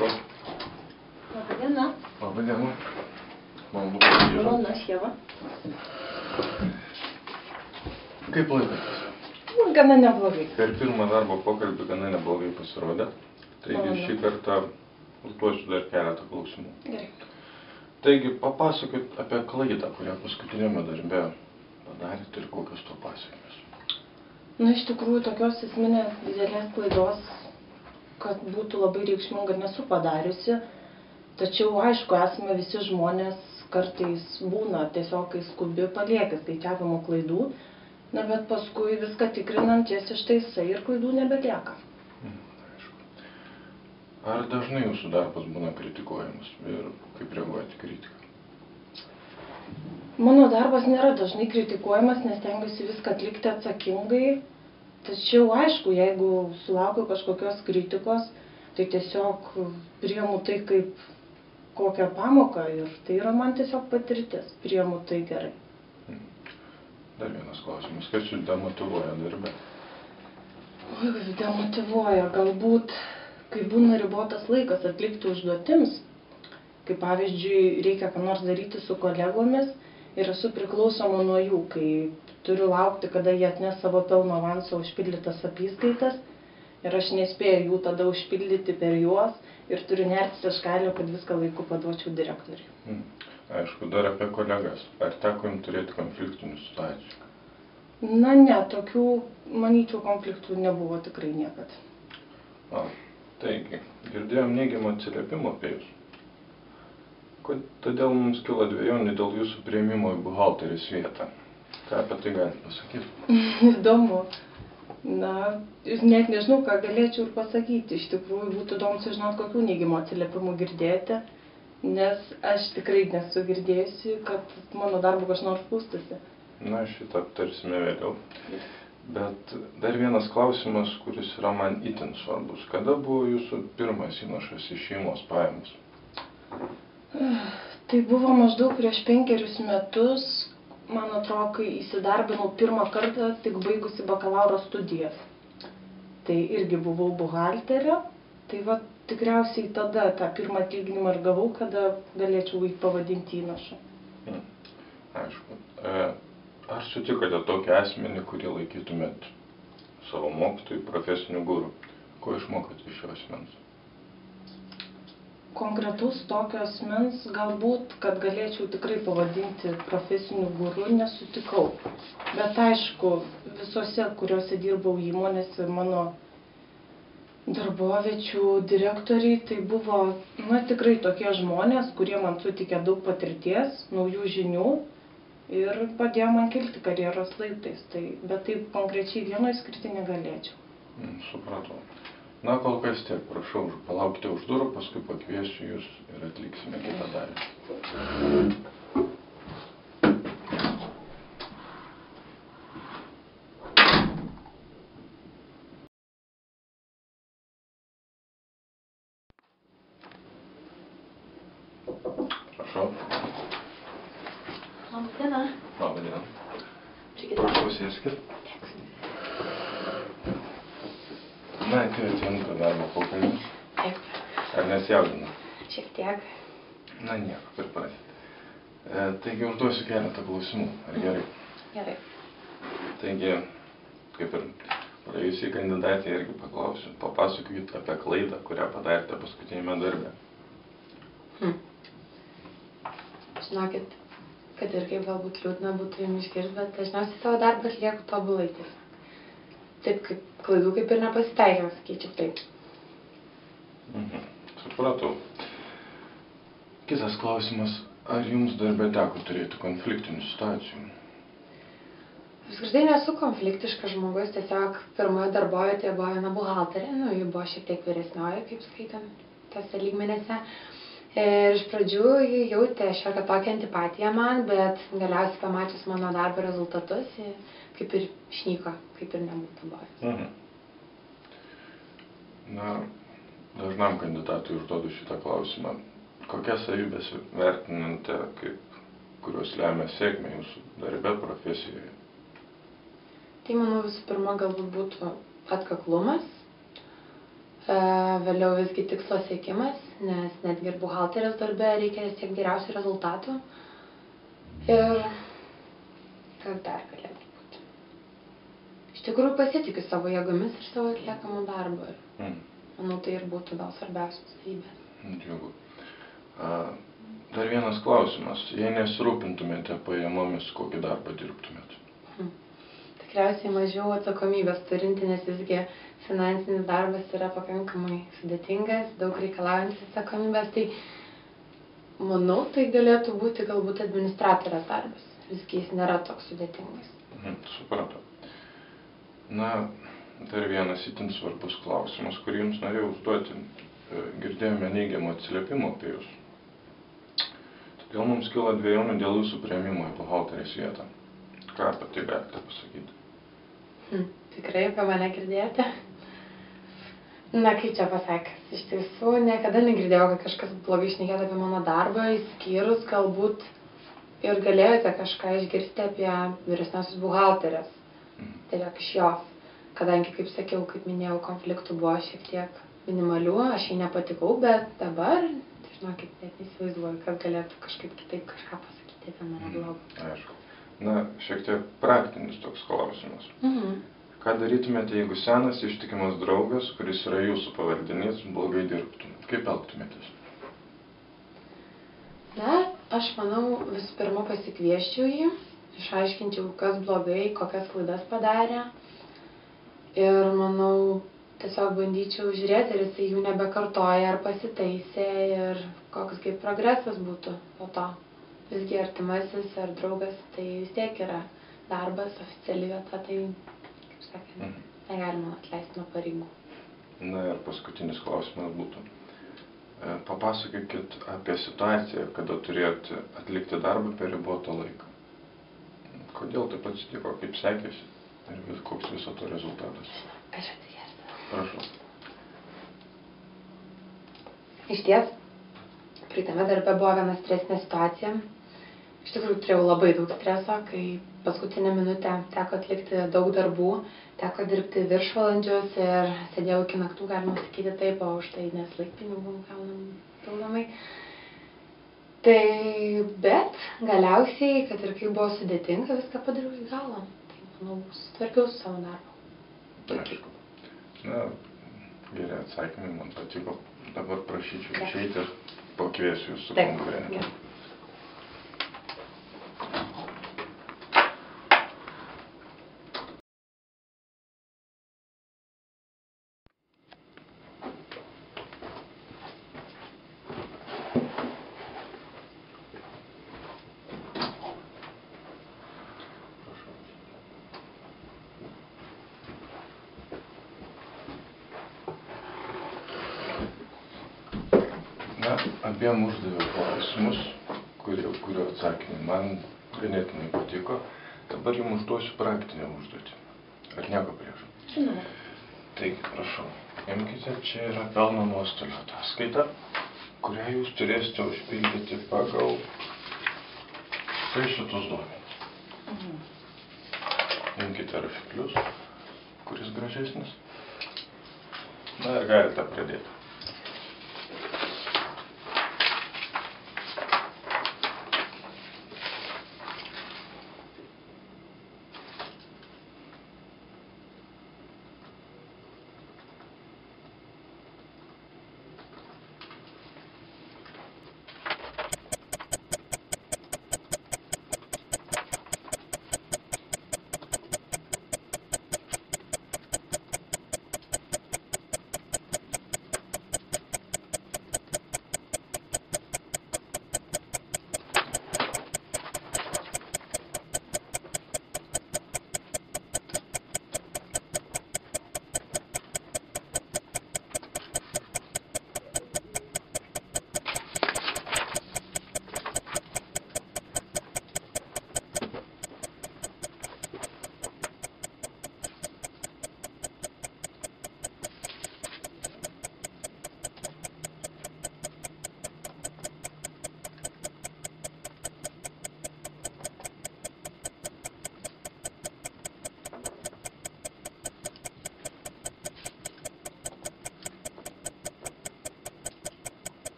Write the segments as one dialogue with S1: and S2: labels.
S1: Prašau.
S2: Labadiena.
S1: Labadiena. Man būtų grįžo.
S2: Malonu, aš Ieva.
S1: Kaip laikotės?
S2: Gana neblogai.
S1: Per pirmą darbo pokalbį gana neblogai pasirodė. Taigi šį kartą užduosiu dar keletą klausimų.
S2: Gerai.
S1: Taigi papasakokit apie klaidą, kurią paskutinėme darbe padarėte ir kokios to pasekmės.
S2: Na, iš tikrųjų, tokios esminės didelės klaidos, kad būtų labai reikšminga, nesu padariusi. Tačiau, aišku, esame visi žmonės, kartais būna tiesiog, kai skubi palieki skaičiavimo klaidų. Na, bet paskui viską tikrinant, jas ištaisai ir klaidų nebelieka.
S1: Aišku. Ar dažnai jūsų darbas būna kritikuojamas ir kaip reaguojate į kritiką?
S2: Mano darbas nėra dažnai kritikuojamas, nes stengiuosi viską atlikti atsakingai. Tačiau, aišku, jeigu sulaukiu kažkokios kritikos, tai tiesiog priimu tai kaip kokią pamoką ir tai yra man tiesiog patirtis. Priimu tai gerai.
S1: Dar vienas klausimas. Kas jūs demotyvuoja darbe?
S2: Demotyvuoja. Galbūt, kai būna ribotas laikas atlikti užduotims, kaip pavyzdžiui, reikia ką nors daryti su kolegomis ir esu priklausoma nuo jų, kai turiu laukti, kada jie atneš savo pelno avanso užpildytas apyskaitas ir aš nespėju jų tada užpildyti per juos ir turiu nertis iš kailio, kad viską laiku paduočiau direktoriui.
S1: Aišku, dar apie kolegas. Ar teko jums turėti konfliktinių situacijų?
S2: Na ne, tokių, manyčiau, konfliktų nebuvo tikrai niekad.
S1: Taigi, girdėjom neigiamą atsiliepimą apie jūs. Todėl mums kilo dvejonių dėl jūsų priėmimo į buhalterės vietą. Ką apie tai galite pasakyti?
S2: Įdomu. Na, net nežinau, ką galėčiau ir pasakyti. Iš tikrųjų, būtų įdomu sužinoti, kokių neigiamų atsiliepimų girdėti, nes aš tikrai nesu girdėjusi, kad mano darbu kas nors skųstųsi.
S1: Na, šitą aptarsime vėliau. Bet dar vienas klausimas, kuris yra man itin svarbus. Kada buvo jūsų pirmas įnašas į šeimos pajamas?
S2: Tai buvo maždaug prieš 5 metus, man atrodo, kai įsidarbinau pirmą kartą, tik baigusi bakalauro studijas. Tai irgi buvau buhalterė, tai va tikriausiai tada tą pirmą atlyginimą ir gavau, kada galėčiau jį pavadinti įnašu.
S1: Aišku. Ar sutikote tokį asmenį, kurį laikytumėt savo mokytojų, profesinių guru? Ko išmokote iš šio asmens?
S2: Konkretaus tokio asmens galbūt, kad galėčiau tikrai pavadinti profesiniu guru, nesutikau. Bet aišku, visose, kuriuose dirbau įmonėse, mano darboviečių direktoriai, tai buvo tikrai tokie žmonės, kurie man suteikė daug patirties, naujų žinių ir padėjo man kilti karjeros laiptais. Bet taip konkrečiai vieno išskirti negalėčiau.
S1: Supratau. Na, kol kas tiek, prašau, palaukite už durų, paskui pakviesiu jūs ir atliksime kitą dalį. Prašau.
S3: Labadiena.
S1: Labadiena. Prašau, sėskit. Na, atėjote antrą darbo pokalbį.
S3: Taip.
S1: Ar nesijaudina?
S3: Šiek tiek.
S1: Na, nieko, priprasit. Taigi, užduosiu keletą klausimų. Ar gerai?
S3: Gerai.
S1: Taigi, kaip ir praėjusiai kandidatė irgi paklausiu, papasakokit apie klaidą, kurią padarėte paskutinėme darbe.
S3: Žinokit, kad ir kaip galbūt liūdna būtų jums išgirsti, bet dažniausiai savo darbą atlieku tobulai tiesiog. Taip, kaip klaidų kaip ir nepasitaikė, sakyčiau taip.
S1: Supratau. Kitas klausimas, ar jums darbe teko turėti konfliktinių situacijų?
S3: Apskritai nesu konfliktiškas žmogus, tiesiog pirmoje darbovietėje buvo viena buhalterė, ji buvo šiek tiek vyresnioji, kaip skaitant tose lygmenėse. Ir iš pradžių ji jautė šiokią tokią antipatiją man, bet galiausiai pamačius mano darbo rezultatus, ji kaip ir išnyko, kaip ir nebūtų buvęs.
S1: Na, dažnam kandidatui užduodu šitą klausimą. Kokias savybės vertinate, kurios lemia sėkmę jūsų darbe, profesijoje?
S3: Tai, manau, visų pirma, galbūt būtų atkaklumas, vėliau visgi tikslo siekimas nes netgi ir buhalterės darbe reikia siekti geriausių rezultatų. Ir kas dar galėtų būti? Iš tikrųjų pasitikiu savo jėgomis ir savo atliekamų darbą. Manau, tai ir būtų gal svarbiausias savybės.
S1: Džiugu. Dar vienas klausimas. Jei nesirūpintumėte pajamomis, kokį darbą dirbtumėte?
S3: Tikriausiai mažiau atsakomybės turinti, nes visgi finansinis darbas yra pakankamai sudėtingas, daug reikalaujantis atsakomybės. Tai manau, tai galėtų būti galbūt administratorės darbas. Visgi jis nėra toks sudėtingas.
S1: Supratau. Na, dar vienas itin svarbus klausimas, kurį jums norėjau užduoti. Girdėjome neigiamą atsiliepimą apie jūs. Todėl mums kilo dvejonių dėl jūsų priėmimo į buhalterės vietą. Ką apie tai galite pasakyti?
S3: Tikrai apie mane girdėjote? Na, kaip čia pasakęs, iš tiesų niekada negirdėjau, kad kažkas blogai šnekėtų apie mano darbą, išskyrus galbūt ir galėjote kažką išgirsti apie vyresniosios buhalterės. Tiesiog iš jos. Kadangi, kaip sakiau, kaip minėjau, konfliktų buvo šiek tiek minimalių, aš jai nepatikau, bet dabar, tai žinokit, net neįsivaizduoju, kad galėtų kažkaip kitaip kažką pasakyti apie mane blogo.
S1: Aišku. Na, šiek tiek praktinis toks klausimas. Ką darytumėte, jeigu senas ištikimas draugas, kuris yra jūsų pavaldinys, blogai dirbtų? Kaip elgtumėtės?
S3: Na, aš manau, visų pirma pasikviesčiau jį, išaiškinčiau, kas blogai, kokias klaidas padarė. Ir manau, tiesiog bandyčiau žiūrėti, ar jisai jų nebekartoja, ar pasitaisė ir koks kaip progresas būtų po to. Visgi artimasis ar draugas, tai vis tiek yra darbas, oficiali vieta, tai, kaip sakant, negalima atleisti nuo pareigų.
S1: Na ir paskutinis klausimas būtų. Papasakokit apie situaciją, kada turėjot atlikti darbą per ribotą laiką. Kodėl taip atsitiko, kaip sekėsi ir koks viso to rezultatas?
S3: Aš atsigersiu.
S1: Prašau.
S3: Iš ties, praeitame darbe buvo viena stresinė situacija. Iš tikrųjų, turėjau labai daug streso, kai paskutinę minutę teko atlikti daug darbų, teko dirbti viršvalandžius ir sėdėjau iki naktų, galima sakyti taip, o už tai neslaik pinigų gaunam pildomai. Tai, bet galiausiai, kad ir kaip buvo sudėtinga, viską padariau į galą. Tai, manau, sutvarkiau su savo darbu.
S1: Aišku. Na, geri atsakymai, man patiko. Dabar prašyčiau išeiti ir pakviesiu jūsų konkurentą. Abiem uždaviau klausimus, kurio atsakymai man ganėtinai patiko. Dabar jums užduosiu praktinę užduotį. Ar nieko prieš?
S2: Žinoma.
S1: Taigi, prašau, imkite, čia yra pelno nuostolio ataskaita, kurią jūs turėsite užpildyti pagal štai šitus duomenis. Imkite rašiklius, kuris gražesnis. Na ir galite pradėti.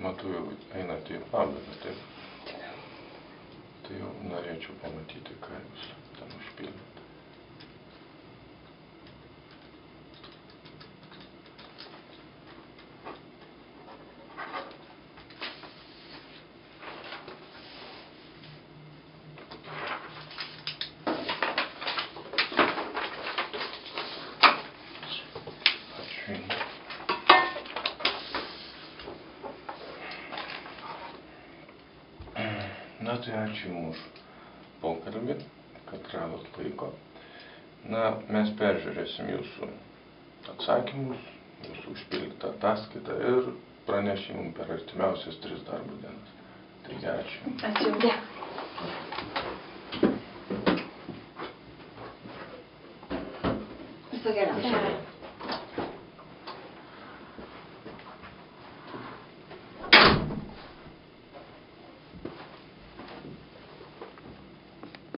S1: matau, jau einate į pabaigą, taip. Tai jau norėčiau pamatyti, ką jūs ten užpildėte. Na, tai ačiū Jums už pokalbį, kad radot laiko. Na, mes peržiūrėsim Jūsų atsakymus, Jūsų užpildytą ataskaitą ir pranešim Jums per artimiausias 3 darbo dienas. Taigi ačiū.
S3: Ačiū. Dėkui. Viso geriausio.